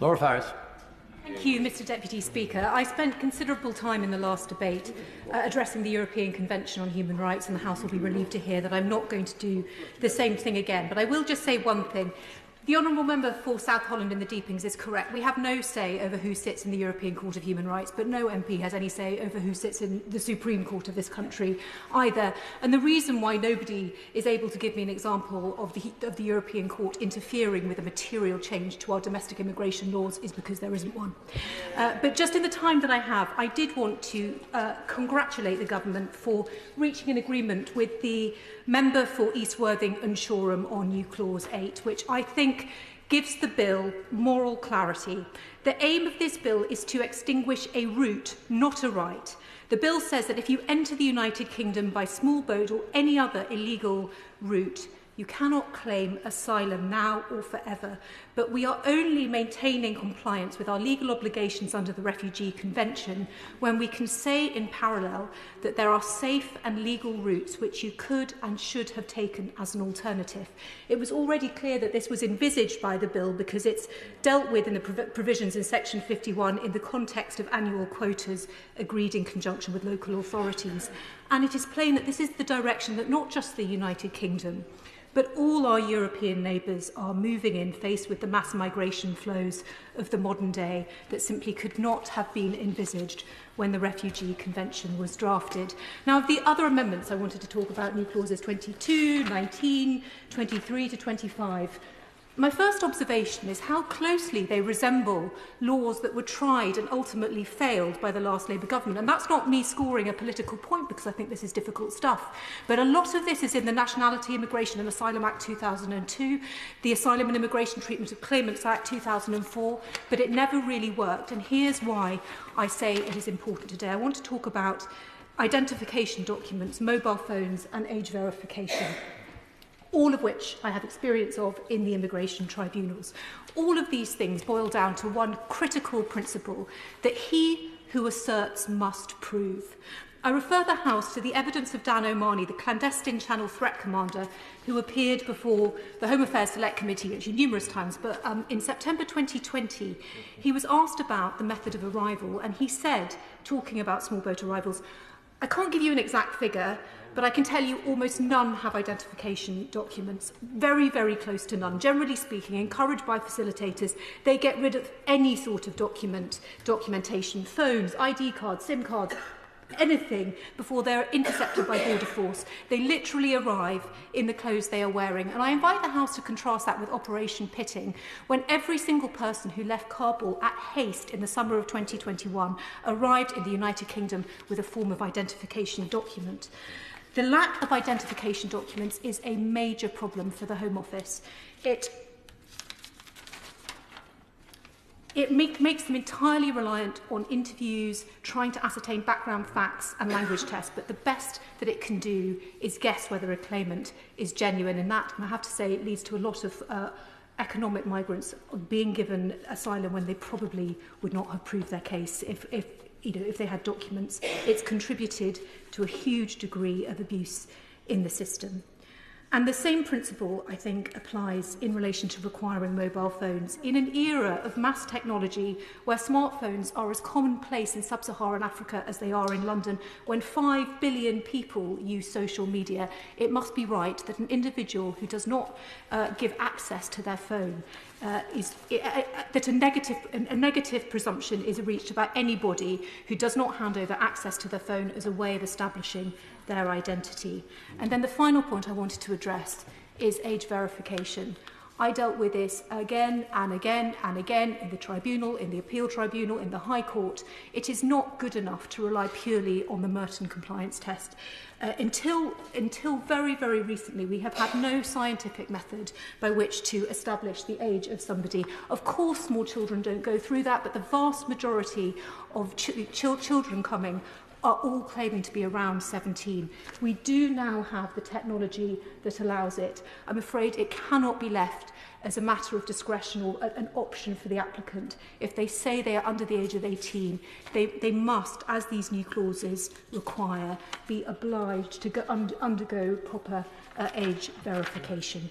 Laura Farris. Thank you, Mr Deputy Speaker. I spent considerable time in the last debate addressing the European Convention on Human Rights, and the House will be relieved to hear that I'm not going to do the same thing again. But I will just say one thing. The Honourable Member for South Holland and the Deepings is correct. We have no say over who sits in the European Court of Human Rights, but no MP has any say over who sits in the Supreme Court of this country either. And the reason why nobody is able to give me an example of the European Court interfering with a material change to our domestic immigration laws is because there isn't one. But just in the time that I have, I did want to congratulate the government for reaching an agreement with the member for East Worthing and Shoreham on new Clause 8, which I think gives the bill moral clarity. The aim of this bill is to extinguish a route, not a right. The bill says that if you enter the United Kingdom by small boat or any other illegal route, you cannot claim asylum now or forever, but we are only maintaining compliance with our legal obligations under the Refugee Convention when we can say in parallel that there are safe and legal routes which you could and should have taken as an alternative. It was already clear that this was envisaged by the bill because it's dealt with in the provisions in section 51 in the context of annual quotas agreed in conjunction with local authorities. And it is plain that this is the direction that not just the United Kingdom, but all our European neighbours are moving in, faced with the mass migration flows of the modern day that simply could not have been envisaged when the Refugee Convention was drafted. Now, of the other amendments I wanted to talk about, new clauses 22, 19, 23 to 25, my first observation is how closely they resemble laws that were tried and ultimately failed by the last Labour government. And that's not me scoring a political point, because I think this is difficult stuff. But a lot of this is in the Nationality, Immigration and Asylum Act 2002, the Asylum and Immigration Treatment of Claimants Act 2004, but it never really worked. And here's why I say it is important today. I want to talk about identification documents, mobile phones and age verification, all of which I have experience of in the immigration tribunals. All of these things boil down to one critical principle, that he who asserts must prove. I refer the House to the evidence of Dan O'Mahony, the clandestine Channel threat commander, who appeared before the Home Affairs Select Committee actually numerous times, but in September 2020, he was asked about the method of arrival, and he said, talking about small boat arrivals, "I can't give you an exact figure, but I can tell you almost none have identification documents. Very, very close to none. Generally speaking, encouraged by facilitators, they get rid of any sort of documentation, phones, ID cards, SIM cards, anything before they're intercepted by border force. They literally arrive in the clothes they are wearing." And I invite the House to contrast that with Operation Pitting, when every single person who left Kabul at haste in the summer of 2021 arrived in the United Kingdom with a form of identification document. The lack of identification documents is a major problem for the Home Office. It makes them entirely reliant on interviews, trying to ascertain background facts and language tests, but the best that it can do is guess whether a claimant is genuine, and that, I have to say, it leads to a lot of economic migrants being given asylum when they probably would not have proved their case if they had documents. It's contributed to a huge degree of abuse in the system. And the same principle, I think, applies in relation to requiring mobile phones. In an era of mass technology where smartphones are as commonplace in sub-Saharan Africa as they are in London, when 5 billion people use social media, it must be right that an individual who does not give access to their phone that a negative presumption is reached about anybody who does not hand over access to their phone as a way of establishing their identity. And then the final point I wanted to address is age verification. I dealt with this again and again and again in the tribunal, in the appeal tribunal, in the High Court. It is not good enough to rely purely on the Merton compliance test. Until very, very recently, we have had no scientific method by which to establish the age of somebody. Of course, small children don't go through that, but the vast majority of children coming are all claiming to be around 17. We do now have the technology that allows it. I'm afraid it cannot be left as a matter of discretion or an option for the applicant. If they say they are under the age of 18, they must, as these new clauses require, be obliged to undergo proper age verification.